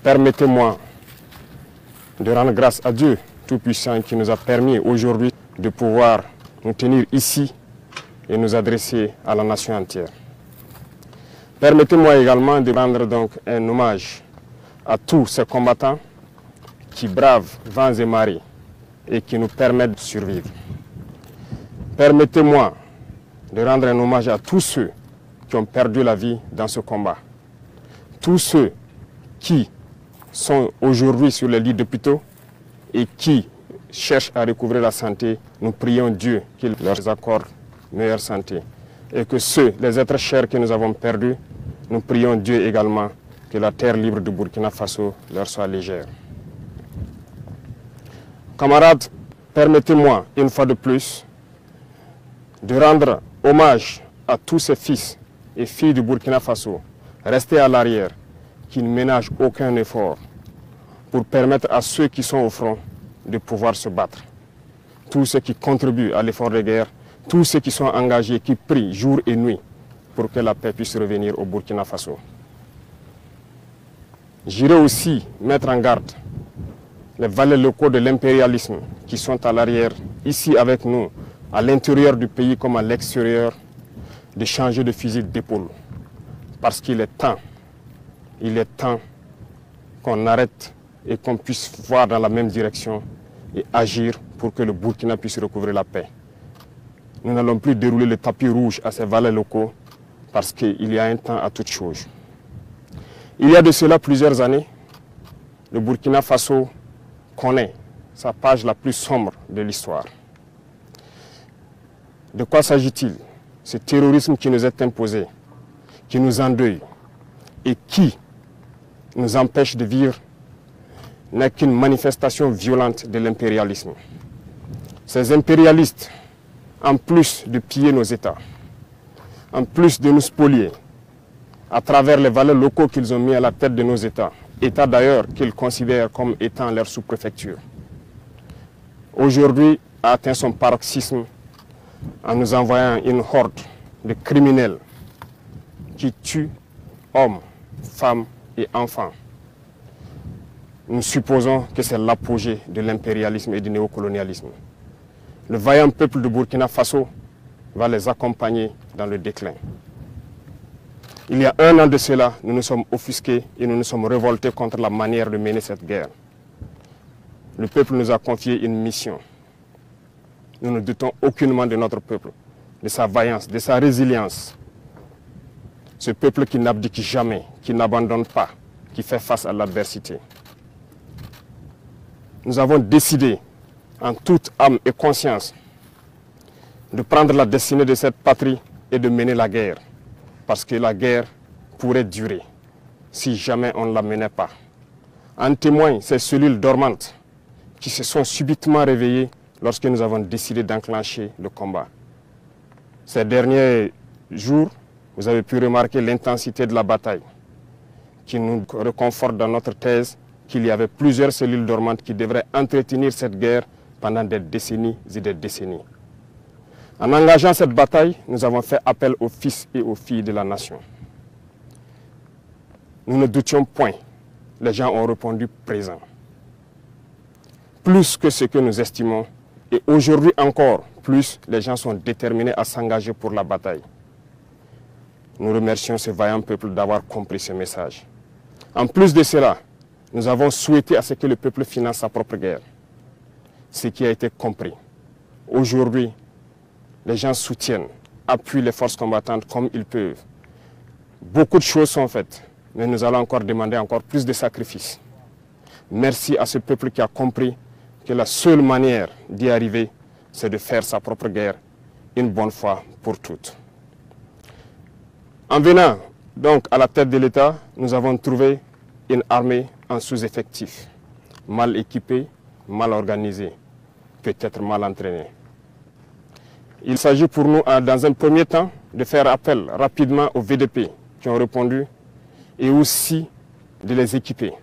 Permettez-moi de rendre grâce à Dieu Tout-Puissant qui nous a permis aujourd'hui de pouvoir nous tenir ici et nous adresser à la nation entière. Permettez-moi également de rendre donc un hommage à tous ces combattants qui bravent vents et marées et qui nous permettent de survivre. Permettez-moi de rendre un hommage à tous ceux qui ont perdu la vie dans ce combat. Tous ceux qui sont aujourd'hui sur les lits d'hôpitaux et qui cherchent à recouvrer la santé, nous prions Dieu qu'il leur accorde meilleure santé. Et que ceux, les êtres chers que nous avons perdus, nous prions Dieu également que la terre libre du Burkina Faso leur soit légère. Camarades, permettez-moi une fois de plus de rendre hommage à tous ces fils et filles du Burkina Faso restés à l'arrière, qui ne ménagent aucun effort pour permettre à ceux qui sont au front de pouvoir se battre. Tous ceux qui contribuent à l'effort de guerre, tous ceux qui sont engagés, qui prient jour et nuit pour que la paix puisse revenir au Burkina Faso. J'irai aussi mettre en garde les valets locaux de l'impérialisme qui sont à l'arrière, ici avec nous, à l'intérieur du pays comme à l'extérieur, de changer de fusil d'épaule. Parce qu'il est temps qu'on arrête et qu'on puisse voir dans la même direction et agir pour que le Burkina puisse recouvrer la paix. Nous n'allons plus dérouler le tapis rouge à ces valets locaux parce qu'il y a un temps à toute chose. Il y a de cela plusieurs années, le Burkina Faso connaît sa page la plus sombre de l'histoire. De quoi s'agit-il? Ce terrorisme qui nous est imposé, qui nous endeuille et qui nous empêche de vivre n'est qu'une manifestation violente de l'impérialisme. Ces impérialistes, en plus de piller nos États, en plus de nous spolier, à travers les valeurs locaux qu'ils ont mis à la tête de nos États, États d'ailleurs qu'ils considèrent comme étant leur sous-préfecture, aujourd'hui a atteint son paroxysme en nous envoyant une horde de criminels qui tuent hommes, femmes et enfants. Nous supposons que c'est l'apogée de l'impérialisme et du néocolonialisme. Le vaillant peuple de Burkina Faso va les accompagner dans le déclin. Il y a un an de cela, nous nous sommes offusqués et nous nous sommes révoltés contre la manière de mener cette guerre. Le peuple nous a confié une mission. Nous ne doutons aucunement de notre peuple, de sa vaillance, de sa résilience. Ce peuple qui n'abdique jamais, qui n'abandonne pas, qui fait face à l'adversité. Nous avons décidé, en toute âme et conscience, de prendre la destinée de cette patrie et de mener la guerre. Parce que la guerre pourrait durer si jamais on ne la menait pas. En témoignent ces cellules dormantes qui se sont subitement réveillées lorsque nous avons décidé d'enclencher le combat. Ces derniers jours, vous avez pu remarquer l'intensité de la bataille qui nous reconforte dans notre thèse qu'il y avait plusieurs cellules dormantes qui devraient entretenir cette guerre pendant des décennies et des décennies. En engageant cette bataille, nous avons fait appel aux fils et aux filles de la nation. Nous ne doutions point. Les gens ont répondu présent. Plus que ce que nous estimons, et aujourd'hui encore, plus les gens sont déterminés à s'engager pour la bataille. Nous remercions ce vaillant peuple d'avoir compris ce message. En plus de cela, nous avons souhaité à ce que le peuple finance sa propre guerre. Ce qui a été compris. Aujourd'hui, les gens soutiennent, appuient les forces combattantes comme ils peuvent. Beaucoup de choses sont faites, mais nous allons encore demander encore plus de sacrifices. Merci à ce peuple qui a compris que la seule manière d'y arriver, c'est de faire sa propre guerre une bonne fois pour toutes. En venant donc à la tête de l'État, nous avons trouvé une armée en sous-effectif, mal équipée, mal organisée, peut-être mal entraînée. Il s'agit pour nous, dans un premier temps, de faire appel rapidement aux VDP qui ont répondu et aussi de les équiper,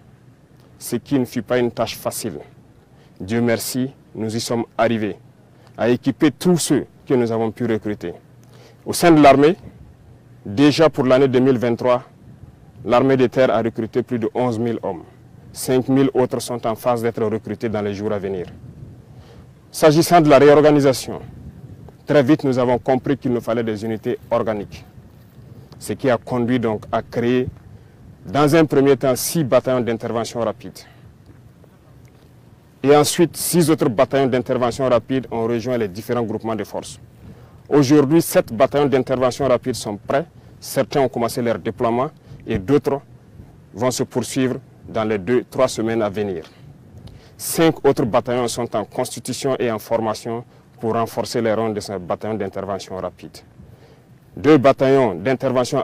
ce qui ne fut pas une tâche facile. Dieu merci, nous y sommes arrivés à équiper tous ceux que nous avons pu recruter. Au sein de l'armée, déjà pour l'année 2023, l'armée de terre a recruté plus de 11 000 hommes. 5 000 autres sont en phase d'être recrutés dans les jours à venir. S'agissant de la réorganisation, très vite nous avons compris qu'il nous fallait des unités organiques. Ce qui a conduit donc à créer dans un premier temps 6 bataillons d'intervention rapide. Et ensuite, 6 autres bataillons d'intervention rapide ont rejoint les différents groupements de forces. Aujourd'hui, 7 bataillons d'intervention rapide sont prêts. Certains ont commencé leur déploiement et d'autres vont se poursuivre dans les 2-3 semaines à venir. 5 autres bataillons sont en constitution et en formation pour renforcer les rangs de ce bataillon d'intervention rapide. 2 bataillons d'intervention